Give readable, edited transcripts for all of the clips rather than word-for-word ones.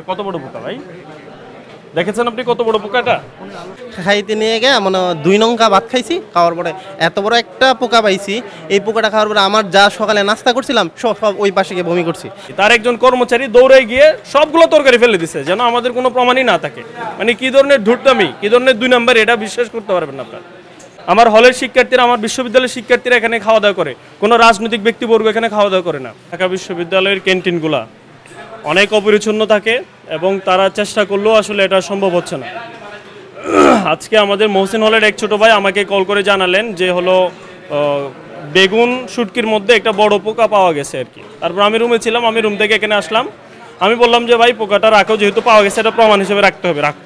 কত বড় পোকা ভাই? দেখেছেন আপনি কত বড় পোকাটা? খাইতে নিয়ে গিয়ে মানে 2 নঙ্কা ভাত খাইছি, খাওয়ার পরে এত বড় একটা পোকা পাইছি। এই পোকাটা খাওয়ার পরে আমার যা সকালে নাস্তা করছিলাম সব ওই পাশে গিয়ে বমি করছি। তার একজন কর্মচারী দৌড়ে গিয়ে সবগুলো তরকারি ফেলে দিছে, যেন আমাদের কোনো প্রমাণই না থাকে। মানে কি ধরনের ধূর্তামি, কি ধরনের 2 নাম্বার, এটা বিশ্বাস করতে পারবেন না আপনারা। আমার হলের শিক্ষার্থীরা, আমার বিশ্ববিদ্যালয়ের শিক্ষার্থীরা এখানে খাওয়া দাওয়া করে, কোনো রাজনৈতিক ব্যক্তিবর্গ এখানে খাওয়া দাওয়া করে না। ঢাকা বিশ্ববিদ্যালয়ের ক্যান্টিনগুলা অনেক অপরিচ্ছন্ন থাকে এবং তারা চেষ্টা করলেও আসলে এটা সম্ভব হচ্ছে না। আজকে আমাদের মহসিন হলের এক ছোট ভাই আমাকে কল করে জানালেন যে হলো বেগুন শুটকির মধ্যে একটা বড় পোকা পাওয়া গেছে আর কি। তারপর আমি রুমে ছিলাম, আমি রুম থেকে এখানে আসলাম। আমি বললাম যে ভাই পোকাটা রাখো, যেহেতু পাওয়া গেছে এটা প্রমাণ হিসেবে রাখতে হবে, রাখো।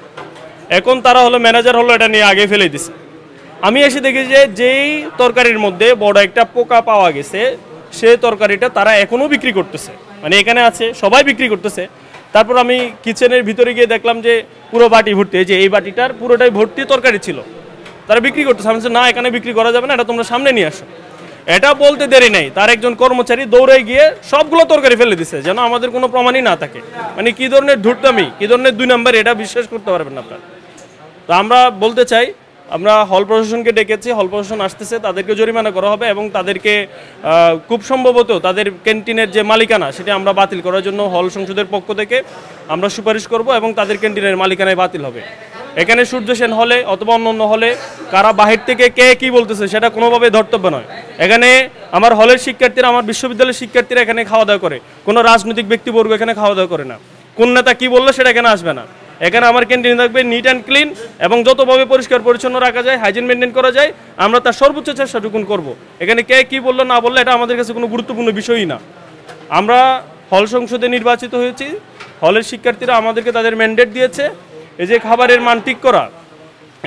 এখন তারা হলো ম্যানেজার হলো এটা নিয়ে আগে ফেলে দিছে। আমি এসে দেখি যে যেই তরকারির মধ্যে বড় একটা পোকা পাওয়া গেছে সেই তরকারিটা তারা এখনও বিক্রি করতেছে, মানে এখানে আছে সবাই বিক্রি করতেছে। তারপর আমি কিচেনের ভিতরে গিয়ে দেখলাম যে পুরো বাটি ভর্তি, এই যে এই বাটিটার পুরোটাই ভর্তি তরকারি ছিল, তারা বিক্রি করতেছে। আমি না, এখানে বিক্রি করা যাবে না, এটা তোমরা সামনে নিয়ে আসো। এটা বলতে দেরি নেই, তার একজন কর্মচারী দৌড়ে গিয়ে সবগুলো তরকারি ফেলে দিছে, যেন আমাদের কোনো প্রমাণই না থাকে। মানে কি ধরনের ধূর্তামি, কি ধরনের 2 নাম্বার, এটা বিশ্বাস করতে পারবেন না আপনারা। তো আমরা বলতে চাই, আমরা হল প্রশাসনকে ডেকেছি, হল প্রশাসন আসতেছে, তাদেরকে জরিমানা করা হবে এবং তাদেরকে খুব সম্ভবত তাদের ক্যান্টিনের যে মালিকানা সেটা আমরা বাতিল করার জন্য হল সংসদের পক্ষ থেকে আমরা সুপারিশ করব এবং তাদের ক্যান্টিনের মালিকানায় বাতিল হবে। এখানে সূর্য সেন হলে অথবা অন্য হলে কারা বাহির থেকে কে কী বলতেছে সেটা কোনোভাবে ধর্তব্য নয়। এখানে আমার হলের শিক্ষার্থীরা, আমার বিশ্ববিদ্যালয়ের শিক্ষার্থীরা এখানে খাওয়া দাওয়া করে, কোনো রাজনৈতিক ব্যক্তিবর্গ এখানে খাওয়া দাওয়া করে না। কোন নেতা কী বললো সেটা এখানে আসবে না। এখানে আমার ক্যান্টিন থাকবে নিট অ্যান্ড ক্লিন এবং যতভাবে পরিষ্কার পরিচ্ছন্ন রাখা যায়, হাইজিন মেনটেন করা যায়, আমরা তার সর্বোচ্চ চেষ্টাটুকুন করব। এখানে কে কী বললো না বললো এটা আমাদের কাছে কোনো গুরুত্বপূর্ণ বিষয়ই না। আমরা হল সংসদে নির্বাচিত হয়েছি, হলের শিক্ষার্থীরা আমাদেরকে তাদের ম্যান্ডেট দিয়েছে। এই যে খাবারের মান ঠিক করা,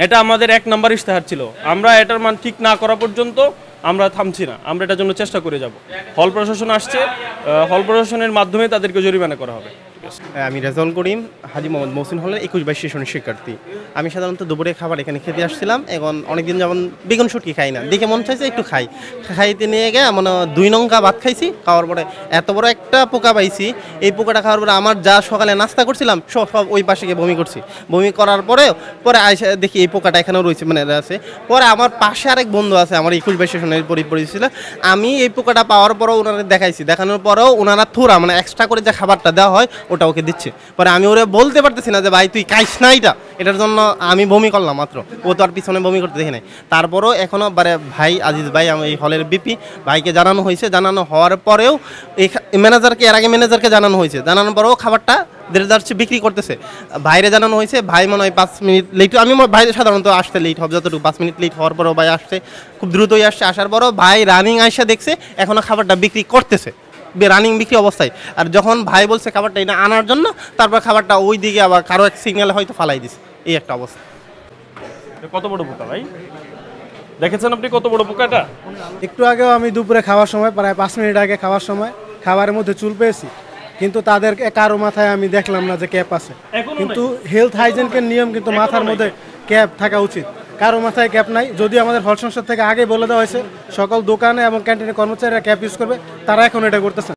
এটা আমাদের 1 নাম্বার ইশতেহার ছিল। আমরা এটার মান ঠিক না করা পর্যন্ত আমরা থামছি না, আমরা এটার জন্য চেষ্টা করে যাব। হল প্রশাসন আসছে, হল প্রশাসনের মাধ্যমে তাদেরকে জরিমানা করা হবে। আমি রেজাউল করিম, হাজী মোহাম্মদ মহসিন হলের 21-22 সেশনের শিক্ষার্থী। আমি সাধারণত দুপুরে খাবার এখানে খেতে আসছিলাম। এখন অনেকদিন যেমন বেগুন শুটকি খাই না, দেখে মন চাইছে একটু খাইতে নিয়ে গিয়ে মানে 2 নঙ্কা ভাত খাইছি, খাওয়ার পরে এত বড় একটা পোকা পাইছি। এই পোকাটা খাওয়ার পরে আমার যা সকালে নাস্তা করছিলাম সব ওই পাশে গিয়ে বমি করছি। বমি করার পরে আইসা দেখি এই পোকাটা এখানেও রয়েছে, মানে আছে। পরে আমার পাশে আরেক বন্ধু আছে, আমার 21-22 সেশনের পরিচিত। আমি এই পোকাটা পাওয়ার পরেও ওনারা দেখাইছি, দেখানোর পরেও ওনারা থোড়া মানে এক্সট্রা করে যে খাবারটা দেওয়া হয় ওটা ওকে দিচ্ছে। পরে আমি ওরে বলতে পারতেছি না যে ভাই তুই খাইস না এটার জন্য আমি বমি করলাম মাত্র, ও তো আর পিছনে বমি করতে দেখি নাই। তারপরেও এখনও ভাই আজিজ ভাই, আমি এই হলের বিপি ভাইকে জানানো হয়েছে। জানানো হওয়ার পরেও এই ম্যানেজারকে, এর আগে ম্যানেজারকে জানানো হয়েছে, জানানোর পরেও খাবারটা দেড় বিক্রি করতেছে। ভাইরে জানানো হয়েছে, ভাই মনে হয় 5 মিনিট লেট। আমি ভাই সাধারণত আসতে লেট হবে যতটুকু, 5 মিনিট লেট হওয়ার পরেও ভাই আসছে, খুব দ্রুতই আসছে। আসার পরেও ভাই রানিং আইসা দেখছে এখনও খাবারটা বিক্রি করতেছে, রানিং বিক্রি অবস্থায়। আর যখন ভাই বলছে খাবারটা এটা আনার জন্য, তারপর খাবারটা ওই দিকে আবার কারো এক সিগন্যালে হয়তো ফালাই দিছে, এই একটা অবস্থা। কত বড় পোকা ভাই? দেখেছেন আপনি কত বড় পোকাটা? একটু আগেও আমি দুপুরে খাওয়ার সময়, প্রায় 5 মিনিট আগে খাওয়ার সময় খাবারের মধ্যে চুল পেয়েছি, কিন্তু তাদের কারো মাথায় আমি দেখলাম না যে ক্যাপ আছে। কিন্তু হেলথ হাইজিনকে নিয়ম কিন্তু মাথার মধ্যে ক্যাপ থাকা উচিত, কারো মাথায় ক্যাপ নাই। যদিও আমাদের হল সংসদ থেকে আগে বলে দেওয়া হয়েছে সকল দোকানে এবং ক্যান্টিনের কর্মচারীরা ক্যাপ ইউজ করবে, তারা এখন এটা করতেছে।